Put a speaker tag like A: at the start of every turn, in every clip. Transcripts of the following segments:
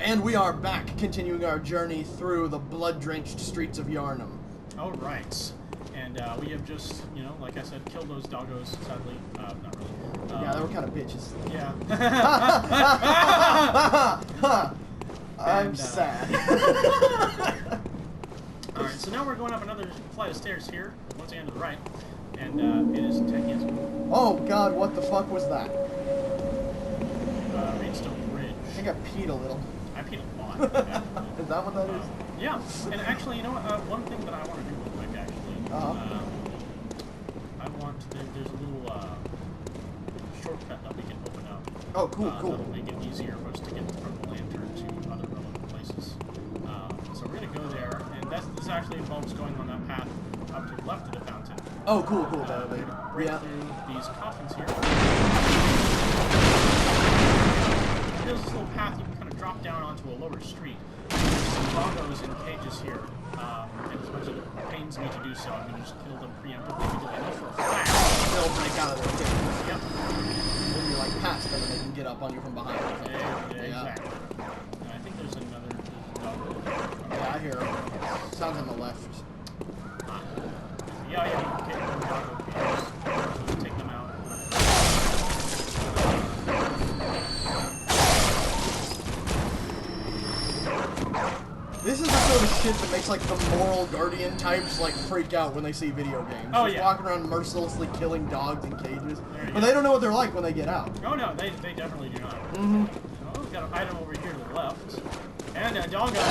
A: And we are back, continuing our journey through the blood-drenched streets of Yharnam.
B: All right. And we have just, you know, like I said, killed those doggos, sadly. Not really.
A: Yeah, they were kind of bitches.
B: Yeah.
A: I'm sad.
B: Alright, so now we're going up another flight of stairs here, once again to the right. And it is yes.
A: Oh god, what the fuck was that?
B: Rainstone Bridge.
A: I think I peed a little.
B: I peed a lot.
A: Is that what that is?
B: Yeah, and actually, you know what? One thing that I want to do real quick, actually. I want there's a little shortcut that we can open up.
A: Oh, cool, cool.
B: That'll make it easier for us to get from the lantern to other relevant places. So we're gonna go there, and this actually involves going on that path up to the left of the fountain.
A: Oh, cool, cool.
B: Right through these coffins here. There's this little path you can kind of drop down onto a lower street. There's some doggos in cages here, and as much as it pains me to do so, I'm going to just kill them preemptively because I know for a fact
A: they'll break out of their cages.
B: Yep.
A: When you like pass them and they can get up on you from behind.
B: Yeah, exactly. And I think there's another doggo.
A: Yeah, I hear him. Sounds on the left.
B: Yeah, okay, doggo cages. So take them out.
A: This is the sort of shit that makes like the moral guardian types like freak out when they see video games.
B: Oh,
A: just
B: yeah.
A: walking around mercilessly killing dogs in cages. But they don't know what they're like when they get out.
B: Oh no, they definitely do not.
A: Mm-hmm.
B: Oh, we've got an item over here to the left. And a doggo.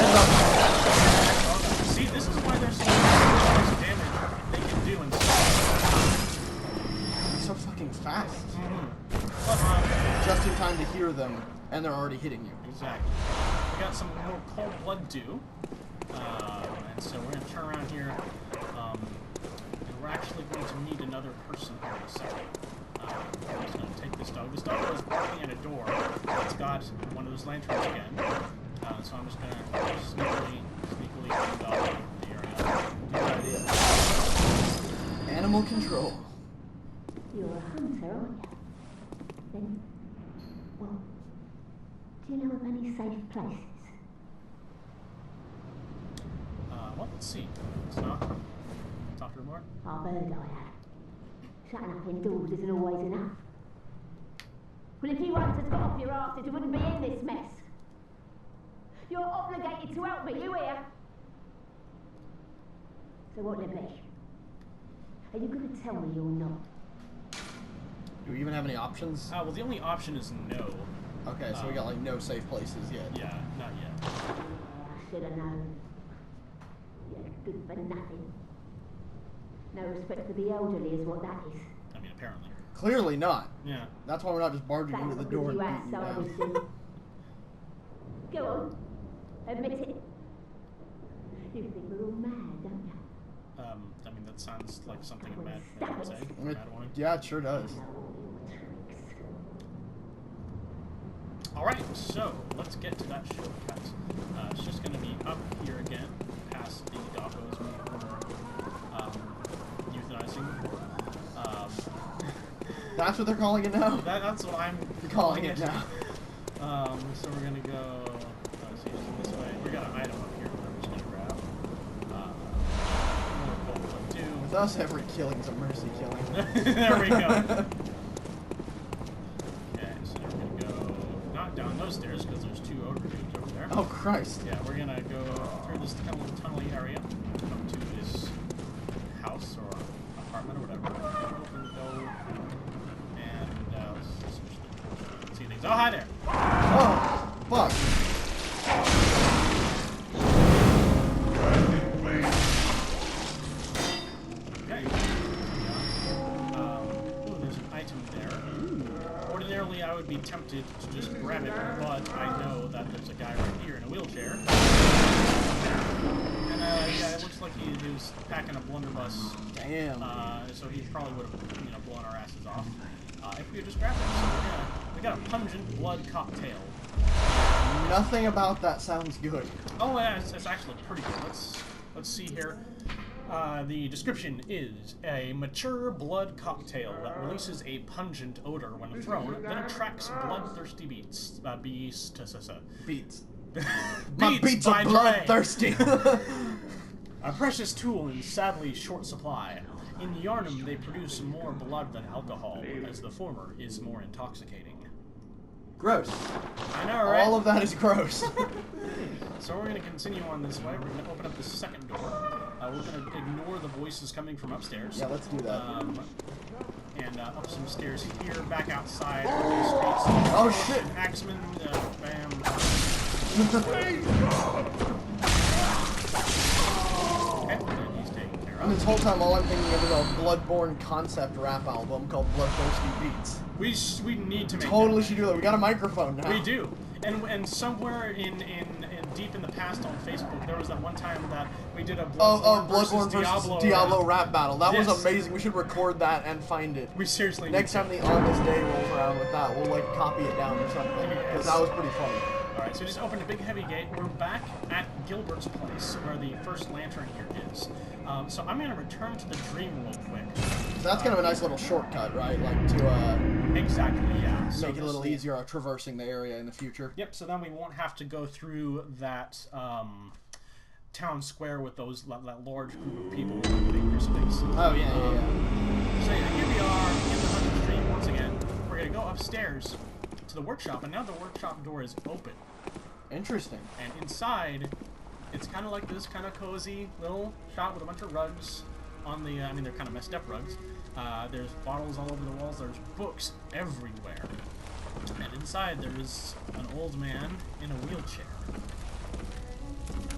B: See, this is why there's so much damage they can do and stuff.
A: It's so fucking fast.
B: Mm-hmm.
A: Just in time to hear them, and they're already hitting you.
B: Exactly. We got some more cold blood due. And so we're going to turn around here. And we're actually going to need another person here in a second. I'm just going to take this dog. This dog is barking at a door. It's got one of those lanterns again. So I'm just going to sneakily get the dog out of the area. Good idea.
A: Animal control.
C: You're a hunter, aren't you? Then, well, do you know of any safe places?
B: Well, let's see. It's not. Talk to her more.
C: I've heard I have. Shutting up indoors isn't always enough. Well, if you once had got off your arse, you wouldn't be in this mess. You're obligated to help me, you hear? So what'll it be? Are you going to tell me or not?
A: Do we even have any options?
B: Well, the only option is no.
A: Okay, so we got like no safe places yet.
B: Yeah, not yet.
C: I should have known. You're good for nothing. No respect for the elderly is what that is.
B: I mean, apparently.
A: Clearly not.
B: Yeah.
A: That's why we're not just barging into the door and
C: you
A: beating you
C: outsiders
A: down.
C: do. Go on. Admit it. You think we're all mad, don't you?
B: I mean, that sounds like something a mad man would say. Mad woman.
A: Yeah, it sure does.
B: Alright, so let's get to that shortcut. It's just going to be up here again, past the doggos we were euthanizing before.
A: That's what they're calling it now?
B: That's what I'm
A: calling it now.
B: So we're going to go this way. We got an item up here that I'm just going to grab. More cold blood too.
A: With us, every killing's a mercy killing.
B: There we go. Down those stairs because there's two ogre dudes over there.
A: Oh Christ!
B: Yeah, we're gonna go through this kind of tunnely area, come to this house or apartment or whatever. Open the door, and let's see things. Oh, hi there!
A: Oh, fuck!
B: Okay. Ooh, there's an item there. Ordinarily, I would be tempted to just grab it, but I know that there's a guy right here in a wheelchair. And, yeah, it looks like he was packing a blunderbuss.
A: Damn.
B: So he probably would have, you know, blown our asses off. If we had just grabbed it. So we got a pungent blood cocktail.
A: Nothing about that sounds good.
B: Oh, yeah, it's actually pretty good. Let's see here. The description is a mature blood cocktail that releases a pungent odor when thrown, then attracts bloodthirsty beasts.
A: Beats. My beats are
B: by Dre.
A: bloodthirsty.
B: A precious tool in sadly short supply. In Yarnum, they produce more blood than alcohol, as the former is more intoxicating.
A: Gross.
B: I know, right?
A: All of that is gross.
B: So we're going to continue on this way. We're going to open up the second door. We're going to ignore the voices coming from upstairs.
A: Yeah, let's do that.
B: And up some stairs here, back outside. Streets.
A: Oh shit!
B: Axeman, bam. Okay, and he's taken care
A: And
B: of.
A: this whole time, all I'm thinking of is a Bloodborne concept rap album called Bloodthirsty Beats.
B: We need to make
A: Totally
B: that.
A: should do that. We got a microphone now.
B: We do. And somewhere in deep in the past on Facebook, there was that one time that we did a
A: Bloodborne versus Diablo
B: rap.
A: rap battle. That was
B: Yes.
A: amazing. We should record that and find it.
B: We seriously
A: Next
B: need
A: time
B: to.
A: the On This Day rolls around with that, we'll like copy it down or something. Because
B: Yes.
A: that was pretty funny.
B: Alright, so we just opened a big heavy gate. We're back at Gilbert's place, where the first lantern here is. So I'm going to return to the dream real quick.
A: So that's kind of a nice little shortcut, right? Like to
B: Exactly, yeah. So
A: make it a little
B: this-
A: easier traversing the area in the future.
B: Yep, so then we won't have to go through that town square with that large group of people with the big crucifix.
A: Oh yeah.
B: So yeah, here we are in the Hunter's Dream once again. We're going to go upstairs to the workshop, and now the workshop door is open.
A: Interesting.
B: And inside, it's kind of like this kind of cozy little shop with a bunch of rugs on the, I mean, they're kind of messed up rugs. There's bottles all over the walls. There's books everywhere. And inside there is an old man in a wheelchair.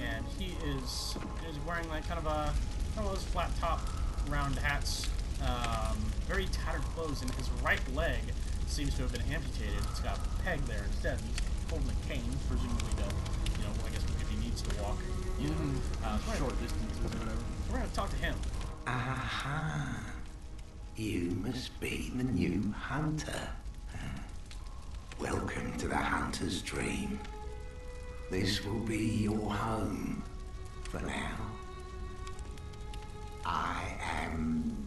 B: And he is wearing like kind of one of those flat top round hats, very tattered clothes, and his right leg seems to have been amputated. It's got a peg there instead. He's holding a cane, presumably to, I guess if he needs to walk.
A: Short distances or whatever.
B: We're going to talk to him.
D: Aha! You must be the new hunter. Welcome to the Hunter's Dream. This will be your home for now. I am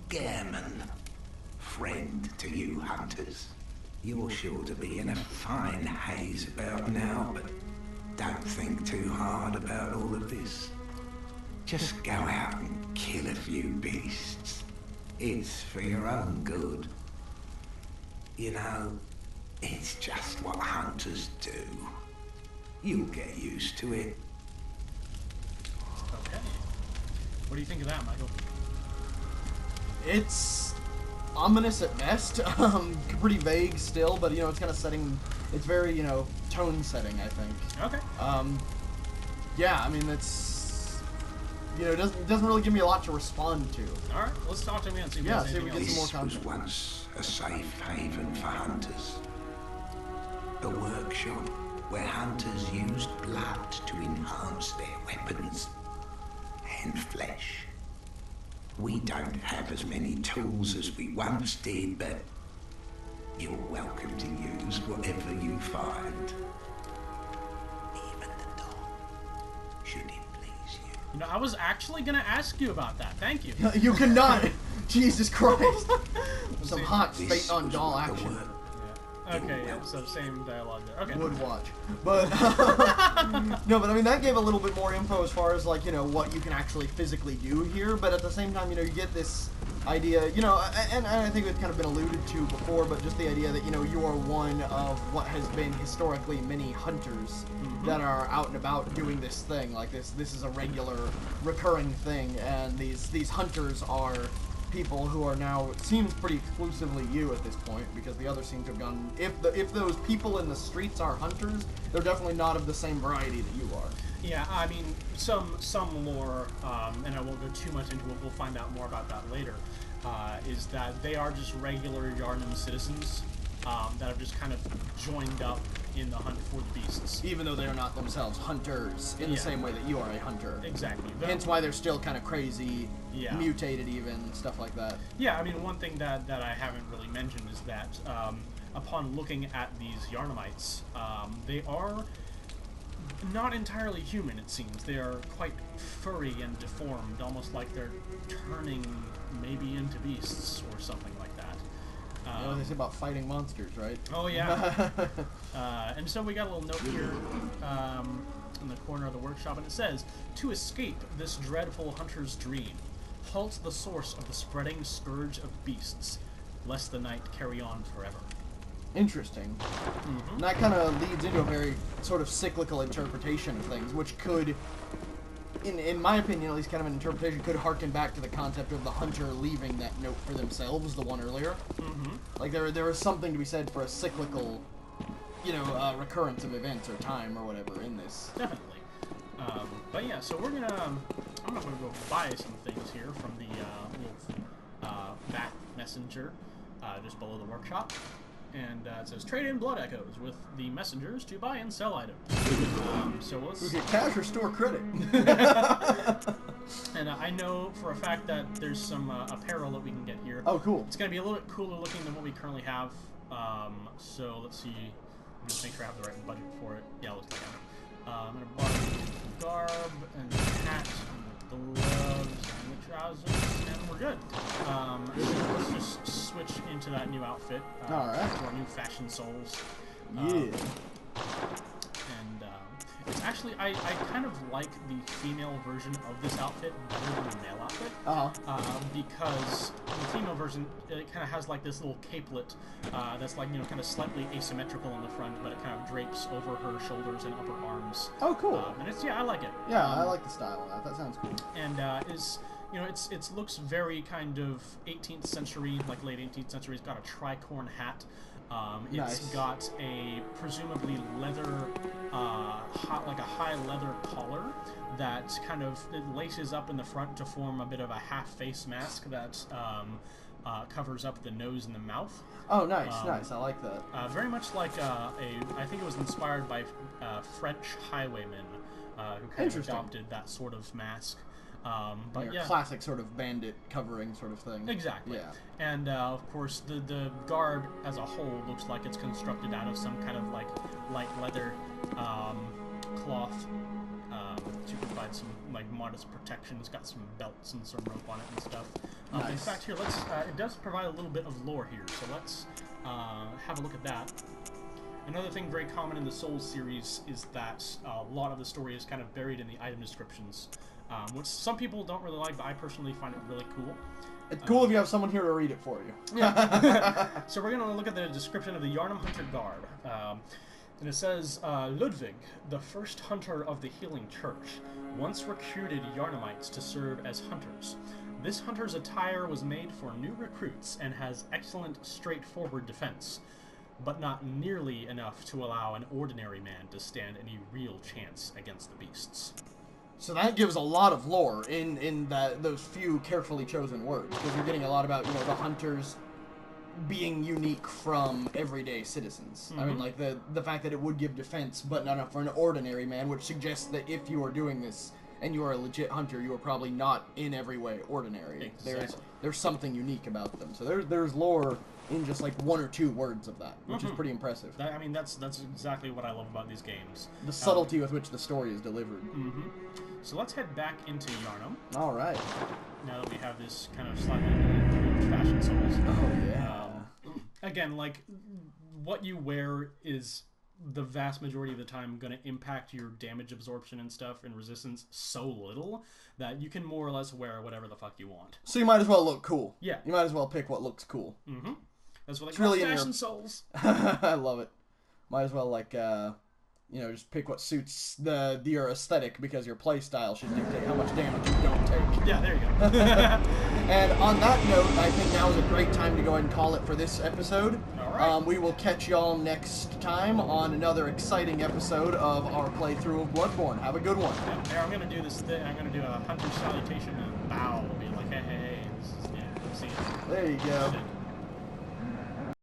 D: Gammon, friend to you hunters. You're sure to be in a fine haze about now, but don't think too hard about all of this. Just go out and kill a few beasts. It's for your own good. You know, it's just what hunters do. You'll get used to it.
B: Okay. What do you think of that, Michael?
A: It's ominous at best. Pretty vague still, but it's kind of setting. It's very tone setting, I think.
B: Okay.
A: Yeah, I mean it's it doesn't really give me a lot to respond to.
B: All right. Let's talk to him and see if he
A: Yeah,
B: has
A: see if
B: anything
A: we get
B: else.
A: some more
D: This was
A: content.
D: once a safe haven for hunters. A workshop where hunters used blood to enhance their weapons and flesh. We don't have as many tools as we once did, but you're welcome to use whatever you find. Even the dog, should it please you.
B: I was actually going to ask you about that. Thank you.
A: You cannot. Jesus Christ. Some
B: see.
A: hot
D: This
A: fate on
D: was
A: doll
D: what the
A: action.
D: work
B: Okay, yeah, so same dialogue there. Okay.
A: Would watch, but no, but I mean that gave a little bit more info as far as like what you can actually physically do here. But at the same time, you get this idea, and I think it's kind of been alluded to before, but just the idea that you are one of what has been historically many hunters that are out and about doing this thing. Like this is a regular, recurring thing, and these hunters are people who are now, it seems pretty exclusively you at this point, because the others seem to have gone, if those people in the streets are hunters, they're definitely not of the same variety that you are.
B: Yeah, I mean, some lore, and I won't go too much into it, we'll find out more about that later, is that they are just regular Yarnum citizens that have just kind of joined up in the hunt for the beasts.
A: Even though they are not themselves hunters, in the same way that you are a hunter.
B: Exactly.
A: Hence why they're still kind of crazy,
B: Yeah.
A: mutated even, stuff like that.
B: Yeah, I mean, one thing that I haven't really mentioned is that upon looking at these Yarnumites, they are not entirely human, it seems. They are quite furry and deformed, almost like they're turning maybe into beasts or something like that.
A: You know what they say about fighting monsters, right?
B: Oh, yeah. And so we got a little note here in the corner of the workshop, and it says, "To escape this dreadful hunter's dream, halt the source of the spreading scourge of beasts, lest the night carry on forever."
A: Interesting. And that kind of leads into a very sort of cyclical interpretation of things, which could, in my opinion, at least kind of an interpretation, could harken back to the concept of the hunter leaving that note for themselves, the one earlier. Like, there is something to be said for a cyclical, you know, recurrence of events or time or whatever in this.
B: Definitely. But yeah, so we're gonna, I'm gonna go buy some things here from the little back messenger just below the workshop. And it says, "Trade in blood echoes with the messengers to buy and sell items." So let's...
A: We get cash or store credit.
B: And I know for a fact that there's some apparel that we can get here.
A: Oh, cool.
B: It's going to be a little bit cooler looking than what we currently have. So let's see. Just make sure I have the right budget for it. Yeah, it looks like I have it. I'm going to buy the garb and the hat and the gloves and the trousers, and we're good. Let's just switch into that new outfit.
A: Alright.
B: To our new fashion souls.
A: Yeah.
B: And it's actually, I kind of like the female version of this outfit better than the male outfit. Because the female version, it kind of has like this little capelet that's like, you know, kind of slightly asymmetrical in the front, but it kind of drapes over her shoulders and upper arms.
A: Oh, cool.
B: And it's, yeah, I like it.
A: Yeah, I like the style of that. That sounds cool.
B: And is, you know, it looks very kind of 18th century, like late 18th century. It's got a tricorn hat. It's got a presumably leather, like a high leather collar that kind of laces up in the front to form a bit of a half-face mask that covers up the nose and the mouth.
A: Oh, nice, nice. I like that.
B: Very much like I think it was inspired by French highwaymen who kind of adopted that sort of mask. But yeah,
A: classic sort of bandit covering sort of thing.
B: Exactly.
A: Yeah.
B: And of course, the garb as a whole looks like it's constructed out of some kind of like light leather cloth to provide some like modest protection. It's got some belts and some rope on it and stuff.
A: Nice.
B: In fact, here it does provide a little bit of lore here, so let's have a look at that. Another thing very common in the Souls series is that a lot of the story is kind of buried in the item descriptions. Which some people don't really like, but I personally find it really cool.
A: It's cool if you have someone here to read it for you.
B: Yeah. So we're going to look at the description of the Yharnam Hunter garb. And it says, Ludwig, the first hunter of the Healing Church, once recruited Yharnamites to serve as hunters. This hunter's attire was made for new recruits and has excellent, straightforward defense, but not nearly enough to allow an ordinary man to stand any real chance against the beasts.
A: So that gives a lot of lore in those few carefully chosen words, because you're getting a lot about, you know, the hunters being unique from everyday citizens. I mean, like the fact that it would give defense, but not enough for an ordinary man, which suggests that if you are doing this and you are a legit hunter, you are probably not in every way ordinary.
B: Exactly.
A: There's something unique about them. So there's lore in just like one or two words of that, which is pretty impressive.
B: I mean, that's exactly what I love about these games.
A: The subtlety with which the story is delivered.
B: So let's head back into Yharnam.
A: All right.
B: Now that we have this kind of slightly improved fashion souls.
A: Oh yeah.
B: Again, like what you wear is the vast majority of the time going to impact your damage absorption and stuff and resistance so little that you can more or less wear whatever the fuck you want.
A: So you might as well look cool.
B: Yeah.
A: You might as well pick what looks cool.
B: That's what
A: It's
B: they call
A: really in
B: fashion
A: your-
B: souls.
A: I love it. Might as well, like, you know, just pick what suits your aesthetic, because your play style should dictate how much damage you don't take.
B: Yeah, there you go.
A: And on that note, I think now is a great time to go ahead and call it for this episode.
B: All right.
A: We will catch y'all next time on another exciting episode of our playthrough of Bloodborne. Have a good one.
B: Here, I'm going to do this thing. I'm going to do a hunter salutation and bow. Be like, hey, hey, hey. This is, yeah, see you.
A: There you go.
B: Shit.